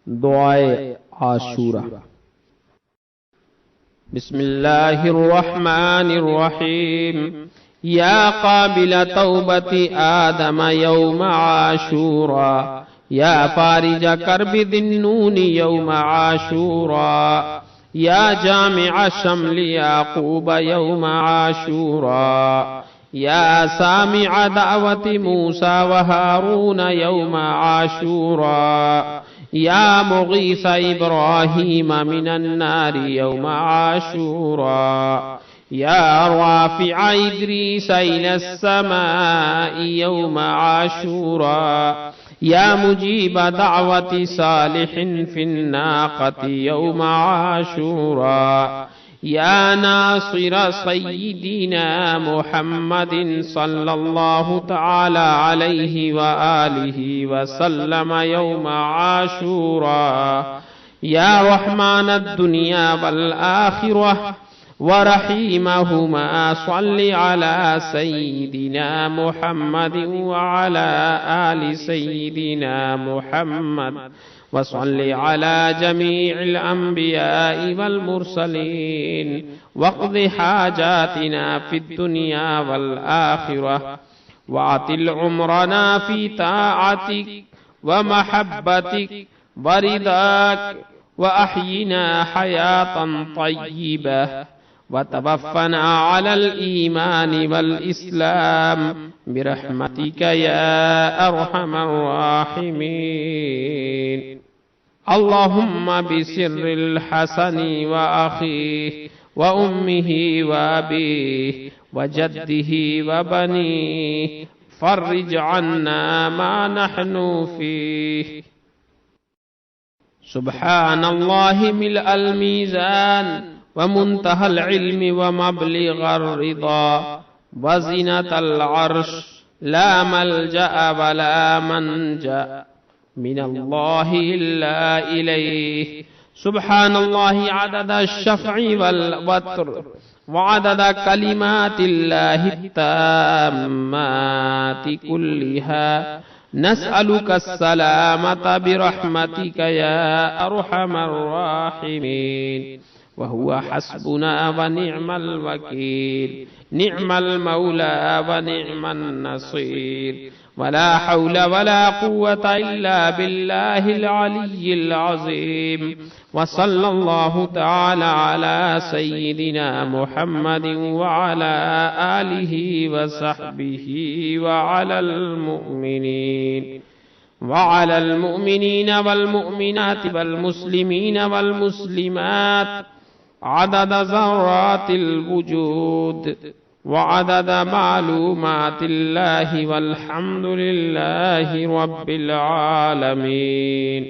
दुआए आशूरा। बिस्मिल्लाहिर्रहमानिर्रहीम। या काबिल तौबति आदम यौम आशूरा, या फारिज कर्बि दिन्नूनी यौम आशूरा, या जामिअ शम्लि याकूब यौम आशूरा, या सामिअ दावति मूसा व हारून यौम आशूरा, या मुगीस इब्राहीम मिनन नारि यौम आशूरा, या राफिअ इद्रीस इलस समाइ यौम आशूरा, या मुजीब दावति सालिहिन फिन नाक़ति यौम आशूरा, या नासिर सय्यिदिना मुहम्मदिन सल्लल्लाहु तआला अलैहि व आलिहि व सल्लम यौम आशूरा, या रहमानद दुनिया वल आखिरह व रहीमहुमा सल्लि अला सय्यिदिना मुहम्मदिन व अला आलि सय्यिदिना मुहम्मद व सल्लि अला जमीइल अंबियाइ वल मुरसलीन वक़्दि हाजातिना फिद दुनिया वल आखिरह व अतिल उम्रना फी ताअतिक व महब्बतिक व रिदाक व अह्यिना हयातन तय्यिबह व तवफ़्फ़ना अलल ईमान वल इस्लाम बिरहमतिक या अरहमर राहिमीन। अल्लाहुम्मा बिसिर्रिल हसनी व अखीहि व उम्मिहि व अबीहि व जद्दिहि व बनीहि फर्रिज अन्ना मा नहनु फीहि। सुब्हानल्लाहि मिलअल मीज़ान व मुंतहल इल्मि व मबलिग़र रिदा व ज़ीनतल अर्श, ला मल्जअ व ला मंजा मिनल्लाहि इल्ला इलैहि। सुब्हानल्लाहि अदद शफ़ई वल वत्र व अदद कलिमातिल्लाहि ताम्माति कुल्लिहा, नस्अलुका सलामता बिरहमतिका या अरहमर राहिमीन। व हुवा हस्बुना व निअमल वकील, निअमल मौला व निअमन नसीर, वला हौला वला कुव्वता इल्ला बिल्लाहिल अलिय्यिल अज़ीम। व सल्लल्लाहु तआला अला सय्यिदिना मुहम्मदिन व अला आलिहि व सहबिहि व अलल मुमिनीन वल मुमिनात वल मुस्लिमीन वल मुस्लिमात अदद ज़र्रातिल वुजूद व अदद मालूमातिल्लाहि वल्हम्दुलिल्लाहि रब्बिल आलमीन।